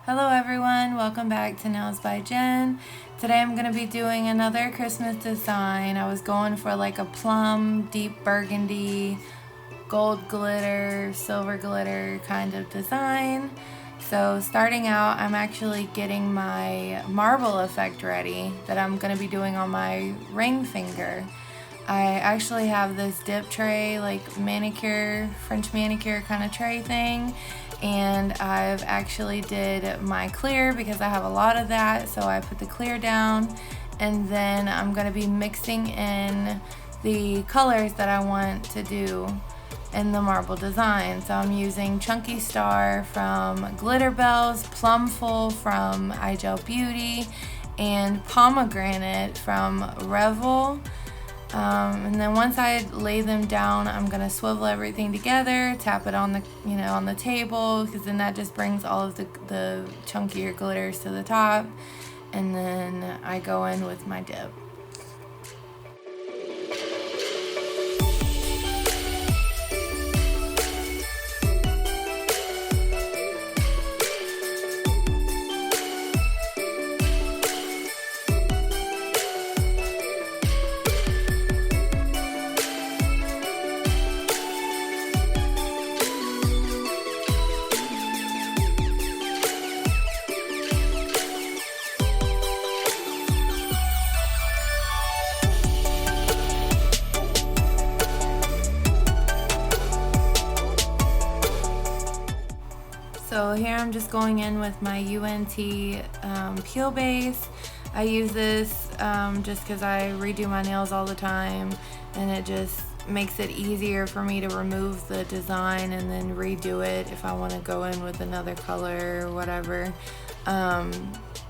Hello everyone, welcome back to Nails by Jen. Today I'm going to be doing another Christmas design. I was going for like a plum, deep burgundy, gold glitter, silver glitter kind of design. So starting out, I'm actually getting my marble effect ready that I'm going to be doing on my ring finger. I actually have this dip tray, like manicure, French manicure kind of tray thing, and I've actually did my clear because I have a lot of that, so I put the clear down, and then I'm going to be mixing in the colors that I want to do in the marble design. So I'm using Chunky Star from GlitterBells, Plumful from IgelBeauty, and Pomegranate from Revel. And then once I lay them down, I'm gonna swivel everything together, tap it on the on the table, because then that just brings all of the chunkier glitters to the top, and then I go in with my dip. So here I'm just going in with my UNT peel base. I use this just because I redo my nails all the time, and it just makes it easier for me to remove the design and then redo it if I want to go in with another color or whatever.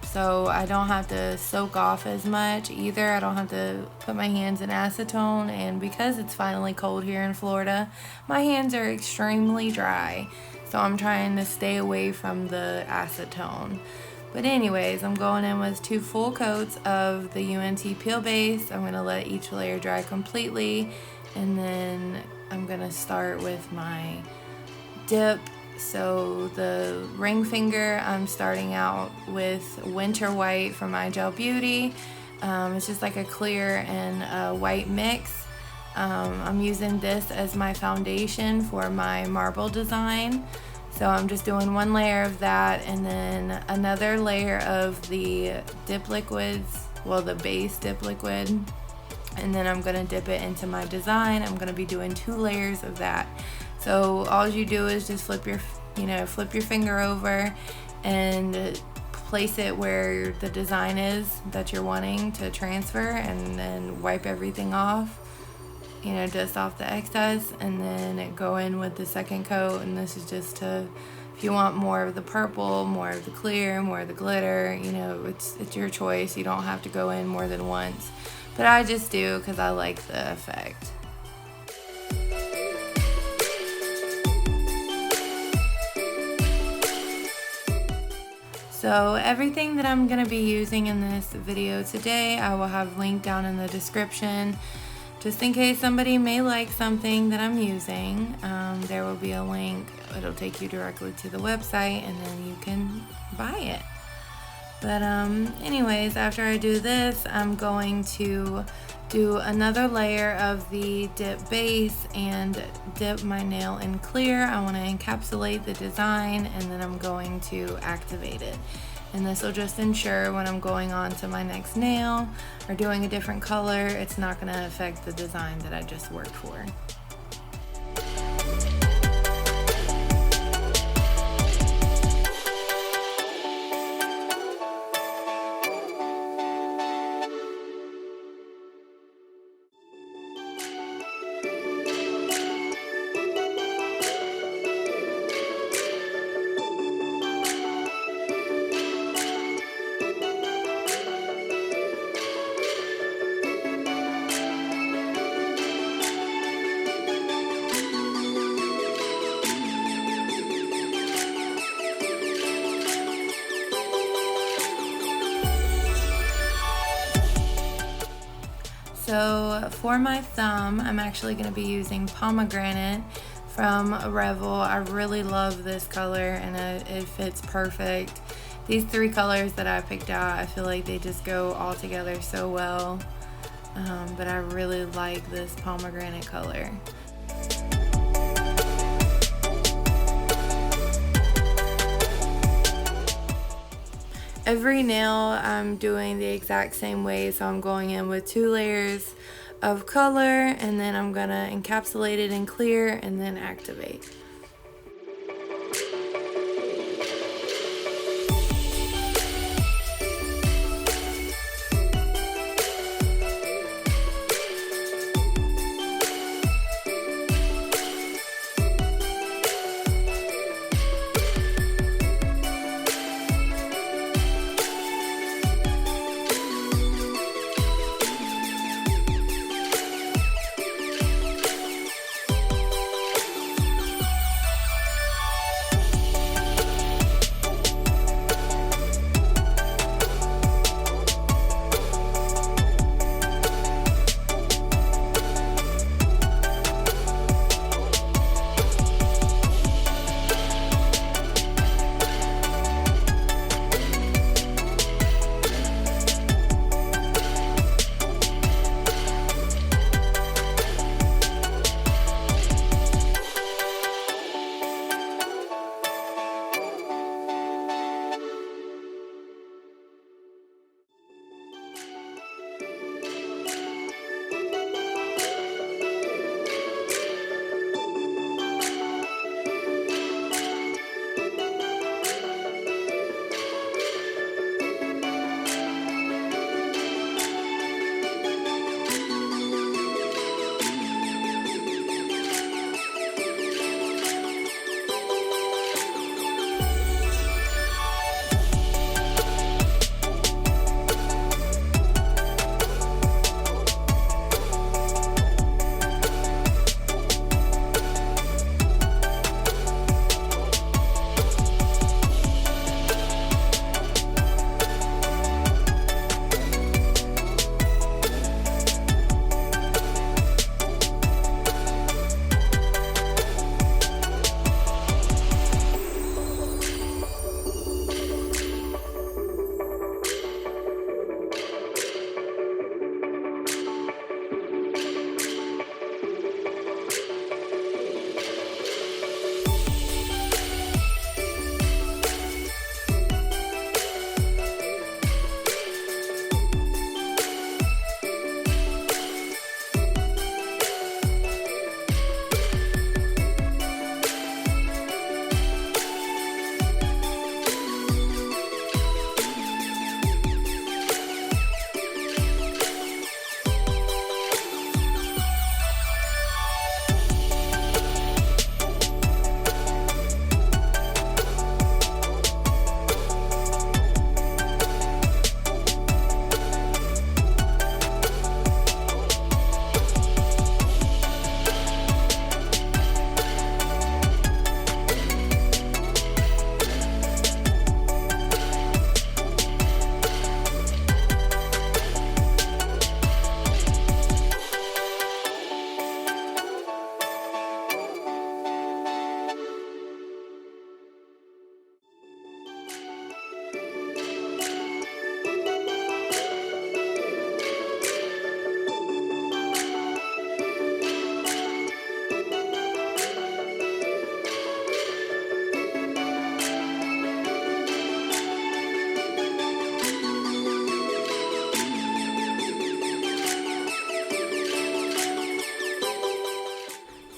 So I don't have to soak off as much either. I don't have to put my hands in acetone, and because it's finally cold here in Florida, my hands are extremely dry. So I'm trying to stay away from the acetone. But anyways, I'm going in with 2 full coats of the UNT peel base. I'm gonna let each layer dry completely, and then I'm gonna start with my dip. So the ring finger, I'm starting out with Winter White from IgelBeauty. It's just like a clear and a white mix. I'm using this as my foundation for my marble design. So I'm just doing 1 layer of that, and then another layer of the dip liquids, well, the base dip liquid, and then I'm gonna dip it into my design. I'm gonna be doing 2 layers of that. So all you do is just flip your finger over and place it where the design is that you're wanting to transfer, and then wipe everything off, dust off the excess, and then go in with the second coat. And this is just to, if you want more of the purple, more of the clear, more of the glitter, it's your choice. You don't have to go in more than once, but I just do because I like the effect. So everything that I'm going to be using in this video today, I will have linked down in the description, just in case somebody may like something that I'm using. There will be a link. It'll take you directly to the website, and then you can buy it. But anyways, after I do this, I'm going to do another layer of the dip base and dip my nail in clear. I want to encapsulate the design, and then I'm going to activate it. And this will just ensure when I'm going on to my next nail or doing a different color, it's not going to affect the design that I just worked for. So for my thumb, I'm actually going to be using Pomegranate from Revel. I really love this color, and it fits perfect. These three colors that I picked out, I feel like they just go all together so well. But I really like this pomegranate color. Every nail I'm doing the exact same way, so I'm going in with 2 layers of color, and then I'm gonna encapsulate it in clear and then activate.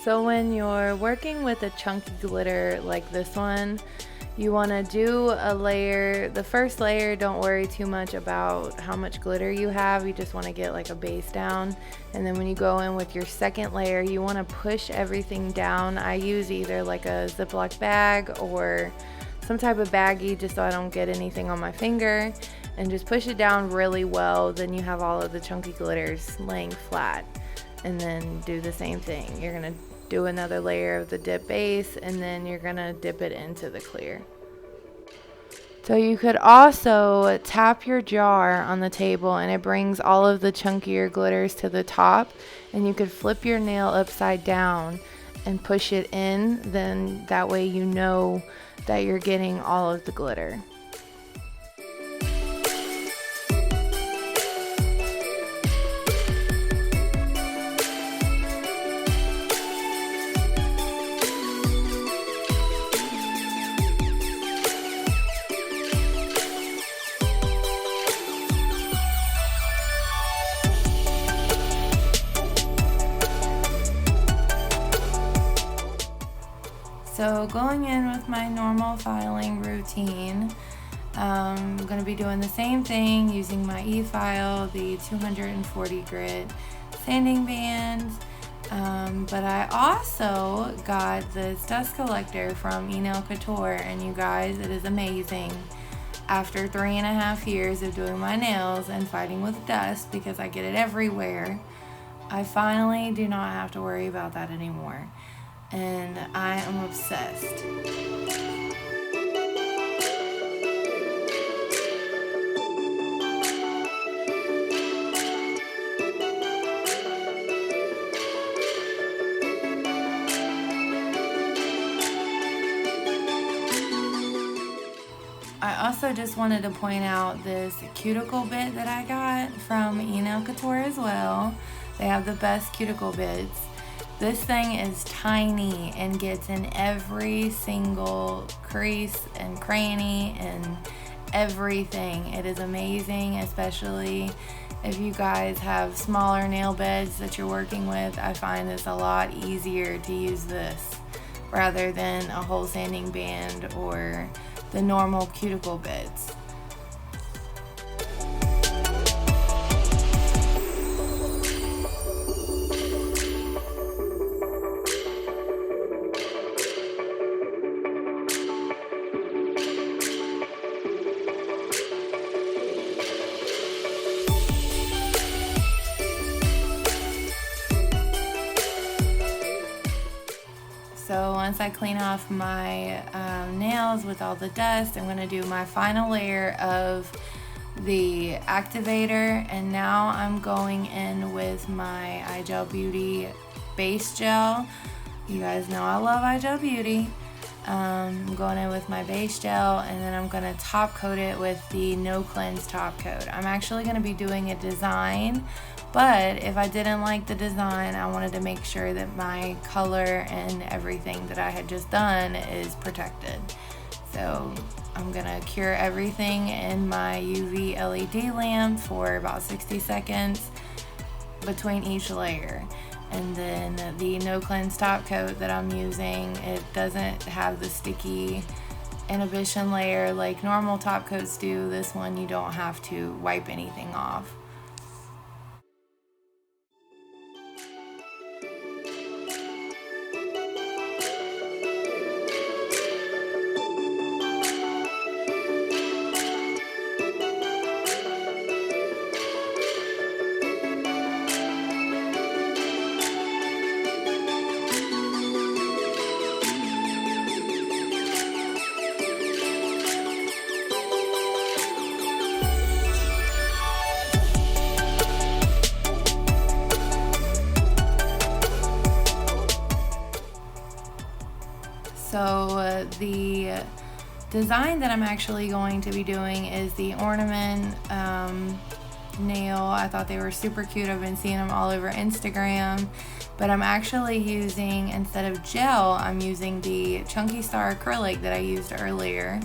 So when you're working with a chunky glitter like this one, you want to do a layer. The first layer, don't worry too much about how much glitter you have. You just want to get like a base down. And then when you go in with your second layer, you want to push everything down. I use either like a Ziploc bag or some type of baggie just so I don't get anything on my finger. And just push it down really well. Then you have all of the chunky glitters laying flat. And then do the same thing. You're going to do another layer of the dip base, and then you're gonna dip it into the clear. So you could also tap your jar on the table and it brings all of the chunkier glitters to the top, and you could flip your nail upside down and push it in, then that way you know that you're getting all of the glitter. So going in with my normal filing routine, I'm going to be doing the same thing using my e-file, the 240 grit sanding bands, but I also got this dust collector from Nail Couture, and you guys, it is amazing. After 3.5 years of doing my nails and fighting with dust because I get it everywhere, I finally do not have to worry about that anymore. And I am obsessed. I also just wanted to point out this cuticle bit that I got from Nail Couture as well. They have the best cuticle bits. This thing is tiny and gets in every single crease and cranny and everything. It is amazing, especially if you guys have smaller nail beds that you're working with. I find it's a lot easier to use this rather than a whole sanding band or the normal cuticle bits. So once I clean off my nails with all the dust, I'm going to do my final layer of the activator, and now I'm going in with my IgelBeauty base gel. You guys know I love IgelBeauty. I'm going in with my base gel, and then I'm going to top coat it with the No Cleanse top coat. I'm actually going to be doing a design, but if I didn't like the design, I wanted to make sure that my color and everything that I had just done is protected. So I'm going to cure everything in my UV LED lamp for about 60 seconds between each layer. And then the No Cleanse top coat that I'm using, it doesn't have the sticky inhibition layer like normal top coats do. This one you don't have to wipe anything off. So the design that I'm actually going to be doing is the Ornament Nail. I thought they were super cute. I've been seeing them all over Instagram, but I'm actually using, instead of gel, I'm using the Chunky Star acrylic that I used earlier,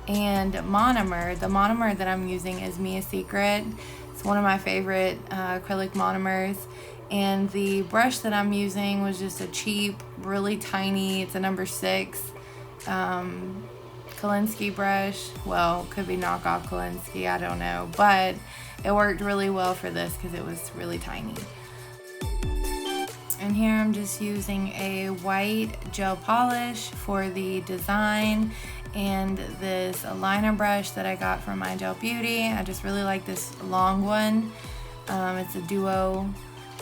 and monomer. The monomer that I'm using is Mia Secret. It's one of my favorite acrylic monomers. And the brush that I'm using was just a cheap, really tiny, it's a number 6 Kolinsky brush. Well, could be knockoff Kolinsky, I don't know. But it worked really well for this because it was really tiny. And here I'm just using a white gel polish for the design, and this liner brush that I got from IgelBeauty. I just really like this long one. It's a duo,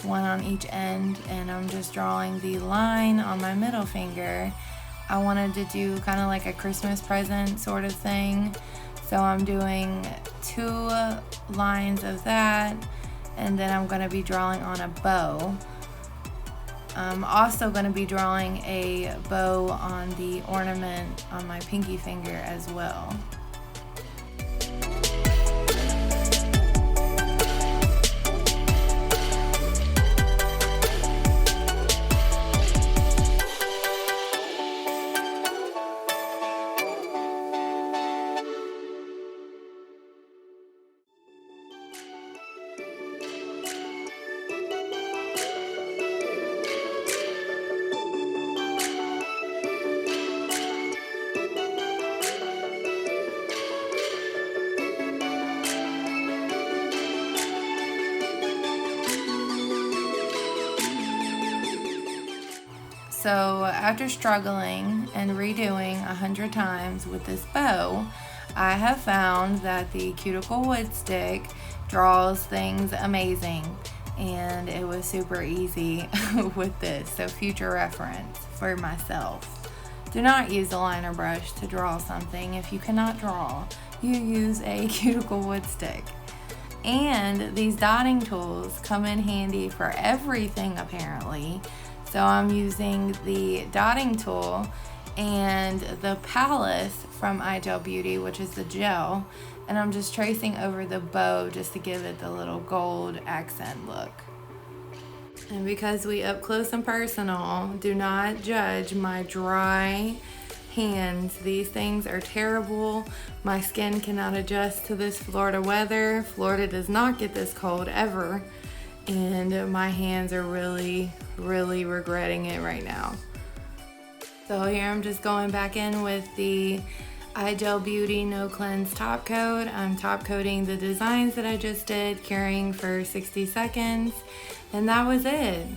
one on each end, and I'm just drawing the line on my middle finger. I wanted to do kind of like a Christmas present sort of thing, so I'm doing 2 lines of that, and then I'm going to be drawing on a bow. I'm also going to be drawing a bow on the ornament on my pinky finger as well. So after struggling and redoing 100 times with this bow, I have found that the cuticle wood stick draws things amazing, and it was super easy with this. So future reference for myself. Do not use a liner brush to draw something. If you cannot draw, you use a cuticle wood stick. And these dotting tools come in handy for everything apparently. So I'm using the dotting tool and the Palace from IgelBeauty, which is the gel, and I'm just tracing over the bow just to give it the little gold accent look. And because we up close and personal, do not judge my dry hands. These things are terrible. My skin cannot adjust to this Florida weather. Florida does not get this cold ever. And my hands are really regretting it right now. So here I'm just going back in with the IgelBeauty No Cleanse top coat. I'm top coating the designs that I just did, curing for 60 seconds, and that was it.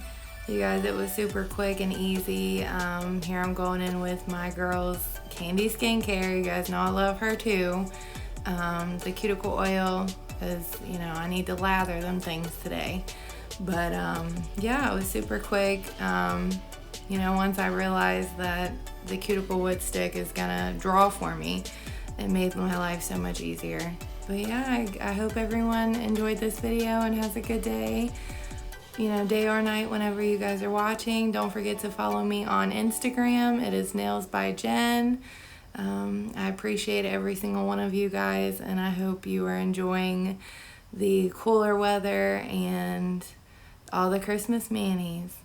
You guys, it was super quick and easy. Here I'm going in with my girl's llama. You guys know I love her too. The cuticle oil, because I need to lather them things today. But yeah, it was super quick. Once I realized that the cuticle wood stick is gonna draw for me, it made my life so much easier. But yeah, I hope everyone enjoyed this video and has a good day. Day or night whenever you guys are watching. Don't forget to follow me on Instagram. It is Nails by Jen. I appreciate every single one of you guys, and I hope you are enjoying the cooler weather and all the Christmas manis.